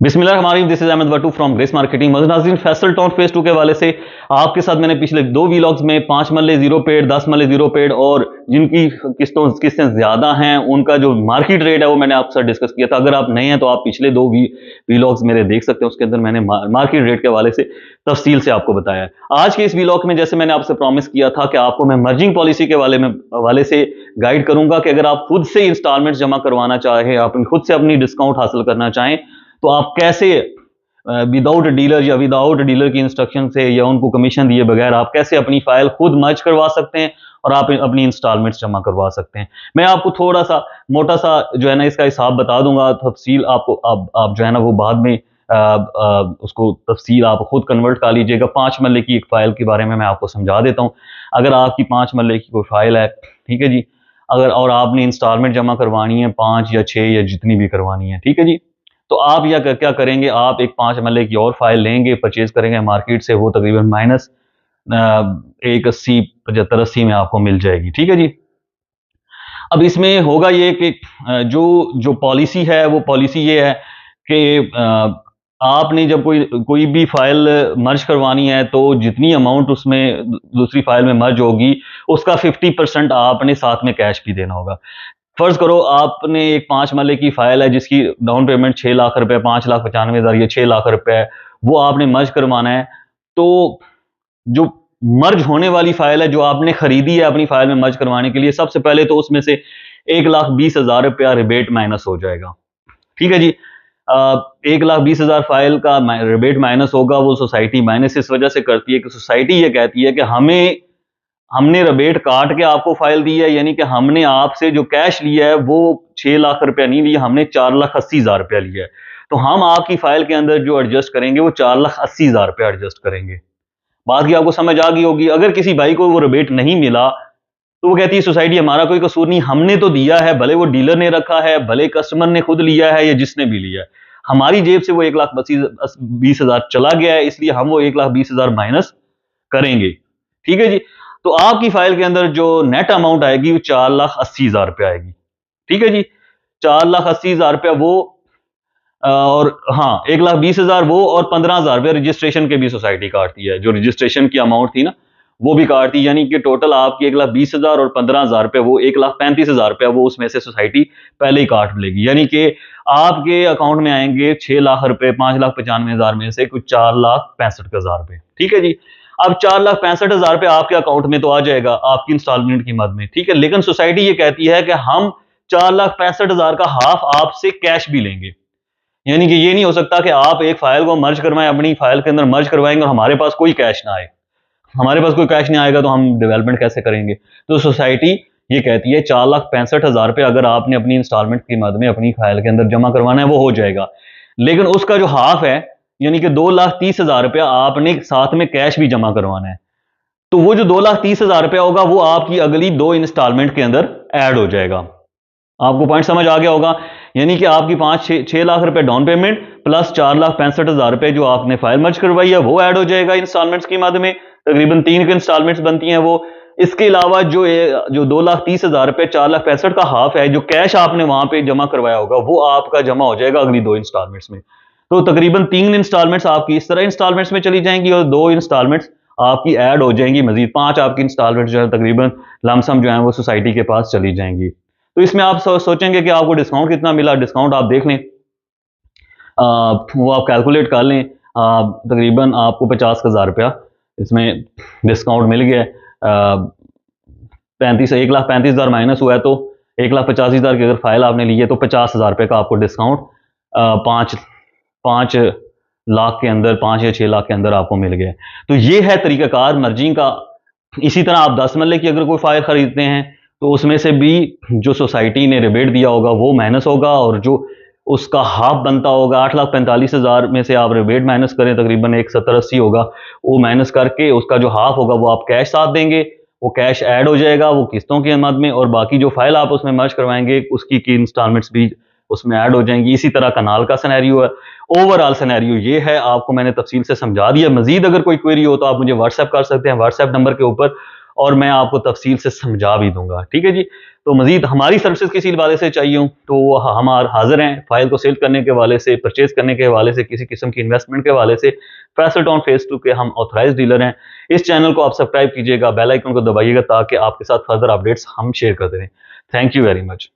बिस्मिल्लाहिर्रहमानिर्रहीम, this is Ahmad Watoo from Grace Marketing. मज़ीद नाज़रीन, फैसल टाउन फेज 2 के हवाले से आपके साथ मैंने पिछले 2 वीलॉग्स में 5 मरले जीरो पेड, 10 मरले जीरो पेड और जिनकी किस्तें ज्यादा हैं उनका जो मार्केट रेट है वो मैंने आपके साथ डिस्कस किया था। अगर आप नए हैं तो आप पिछले 2 वीलॉग्स मेरे देख सकते हैं, उसके अंदर मैंने मार्केट रेट के हवाले से तफसील से आपको बताया है। आज के इस वीलॉग में जैसे मैंने आपसे प्रॉमिस किया था कि आपको मैं मर्जिंग पॉलिसी के हवाले से गाइड करूंगा कि अगर आप खुद से इंस्टॉलमेंट जमा करवाना चाहें, आप खुद से अपनी डिस्काउंट हासिल करना चाहें तो आप कैसे विदाउट डीलर या विदाउट डीलर की इंस्ट्रक्शन से या उनको कमीशन दिए बगैर आप कैसे अपनी फाइल खुद मर्ज करवा सकते हैं और आप अपनी इंस्टॉलमेंट्स जमा करवा सकते हैं। मैं आपको थोड़ा सा मोटा सा जो है ना इसका हिसाब बता दूंगा, तफसील आपको आप जो है ना वो बाद में उसको तफसील आप खुद कन्वर्ट कर लीजिएगा। 5 मरले की एक फाइल के बारे में मैं आपको समझा देता हूँ। अगर आपकी 5 मरले की कोई फाइल है, ठीक है जी, अगर और आपने इंस्टॉलमेंट जमा करवानी है 5 या 6 या जितनी भी करवानी है, ठीक है जी, तो आप क्या करेंगे, आप एक 5 मरले की और फाइल लेंगे, परचेज करेंगे मार्केट से, वो तकरीबन माइनस 180 75 80 में आपको मिल जाएगी, ठीक है जी। अब इसमें होगा ये कि जो पॉलिसी है वो पॉलिसी ये है कि आपने जब कोई भी फाइल मर्ज करवानी है तो जितनी अमाउंट उसमें दूसरी फाइल में मर्ज होगी उसका 50% आपने साथ में कैश भी देना होगा। फर्ज करो आपने एक 5 मरले की फाइल है जिसकी डाउन पेमेंट 6 लाख रुपए, 5,95,000 या 6 लाख रुपए है, वो आपने मर्ज करवाना है। तो जो मर्ज होने वाली फाइल है जो आपने खरीदी है अपनी फाइल में मर्ज करवाने के लिए, सबसे पहले तो उसमें से 1,20,000 रुपया रिबेट माइनस हो जाएगा, ठीक है जी। 1,20,000 फाइल का रिबेट माइनस होगा, वो सोसाइटी माइनस इस वजह से करती है कि सोसाइटी ये कहती है कि हमने रिबेट काट के आपको फाइल दी है, यानी कि हमने आपसे जो कैश लिया है वो 6 लाख रुपया नहीं लिया, हमने 4,80,000 रुपया लिया है। तो हम आपकी फाइल के अंदर जो एडजस्ट करेंगे वो 4,80,000 रुपया एडजस्ट करेंगे। बात की आपको समझ आ गई होगी। अगर किसी भाई को वो रिबेट नहीं मिला तो वो कहती है सोसाइटी हमारा कोई कसूर नहीं, हमने तो दिया है, भले वो डीलर ने रखा है, भले कस्टमर ने खुद लिया है या जिसने भी लिया है, हमारी जेब से वो 1,20,000 चला गया है, इसलिए हम वो 1,20,000 माइनस करेंगे, ठीक है जी। तो आपकी फाइल के अंदर जो नेट अमाउंट आएगी वो 4,80,000 रुपया आएगी, ठीक है जी। 4,80,000 रुपया वो और हाँ 1,20,000 वो और 15,000 रुपया रजिस्ट्रेशन के भी सोसाइटी काटती है। जो रजिस्ट्रेशन की अमाउंट थी ना वो भी काटती है, यानी कि टोटल आपकी 1,20,000 और 15,000 रुपया, वो 1,35,000 रुपया वो उसमें से सोसाइटी पहले ही काट लेगी। यानी कि आपके अकाउंट में आएंगे 6 लाख रुपए, 5,95,000 में से कुछ 4,65,000 रुपए, ठीक है जी। अब 4,65,000 रुपए आपके अकाउंट में तो आ जाएगा आपकी इंस्टॉलमेंट की मद में, ठीक है, लेकिन सोसाइटी ये कहती है कि हम 4,65,000 का हाफ आपसे कैश भी लेंगे। यानी कि ये नहीं हो सकता कि आप एक फाइल को मर्ज करवाएं, अपनी फाइल के अंदर मर्ज करवाएंगे और हमारे पास कोई कैश ना आए। हमारे पास कोई कैश नहीं आएगा तो हम डेवलपमेंट कैसे करेंगे। तो सोसाइटी ये कहती है 4,65,000 रुपये अगर आपने अपनी इंस्टॉलमेंट की मद में अपनी फाइल के अंदर जमा करवाना है वो हो जाएगा, लेकिन उसका जो हाफ है यानी कि 2,30,000 रुपया आपने साथ में कैश भी जमा करवाना है। तो वो जो 2,30,000 रुपया होगा वो आपकी अगली 2 इंस्टॉलमेंट के अंदर ऐड हो जाएगा। आपको पॉइंट समझ आ गया होगा। यानी कि आपकी 5-6 लाख रुपए डाउन पेमेंट प्लस 4,65,000 रुपए जो आपने फाइल मर्ज करवाई है वो ऐड हो जाएगा इंस्टॉलमेंट्स की मद में। तकरीबन 3 की इंस्टॉलमेंट्स बनती हैं वो। इसके अलावा जो 2,30,000 रुपए 4,65,000 का हाफ है जो कैश आपने वहां पे जमा करवाया होगा वो आपका जमा हो जाएगा अगली 2 इंस्टॉलमेंट्स में। तो तकरीबन 3 इंस्टॉलमेंट्स आपकी इस तरह इंस्टॉलमेंट्स में चली जाएंगी और 2 इंस्टॉलमेंट्स आपकी ऐड हो जाएंगी, मजीद 5 आपकी इंस्टॉलमेंट्स जो है तकरीबन लमसम जो है वो सोसाइटी के पास चली जाएंगी। तो इसमें आप सोचेंगे कि आपको डिस्काउंट कितना मिला। डिस्काउंट आप देख लें, वो आप कैलकुलेट कर लें, तकरीबन आपको 50,000 रुपया इसमें डिस्काउंट मिल गया। 1,35,000 माइनस हुआ है तो 1,85,000 की अगर फाइल आपने ली है तो 50,000 रुपये का आपको डिस्काउंट 5 लाख के अंदर, 5 या 6 लाख के अंदर आपको मिल गया। तो ये है तरीकाकार मर्जिंग का। इसी तरह आप 10 मरले की अगर कोई फाइल खरीदते हैं तो उसमें से भी जो सोसाइटी ने रिबेट दिया होगा वो माइनस होगा और जो उसका हाफ बनता होगा 8,45,000 में से आप रिबेट माइनस करें तकरीबन 1,70-80 होगा, वो माइनस करके उसका जो हाफ होगा वो आप कैश साथ देंगे, वो कैश ऐड हो जाएगा वो किस्तों की मद में, और बाकी जो फाइल आप उसमें मर्ज करवाएंगे उसकी की इंस्टॉलमेंट्स भी उसमें ऐड हो जाएंगी। इसी तरह कनाल का सिनेरियो है। ओवरऑल सिनेरियो ये है, आपको मैंने तफसील से समझा दिया। मजीद अगर कोई क्वेरी हो तो आप मुझे व्हाट्सएप कर सकते हैं, व्हाट्सएप नंबर के ऊपर और मैं आपको तफसील से समझा भी दूंगा। ठीक है जी। तो मजीद हमारी सर्विसेज किसी हवाले से चाहिए हो तो हम हाजिर हैं फाइल को सेल करने के हवाले से, परचेज करने के हवाले से, किसी किस्म की इन्वेस्टमेंट के हवाले से। फैसल टाउन फेज 2 के हम ऑथराइज डीलर हैं। इस चैनल को आप सब्सक्राइब कीजिएगा, बेल आइकन को दबाइएगा ताकि आपके साथ फर्दर अपडेट्स हम शेयर करते रहें। Thank you very much.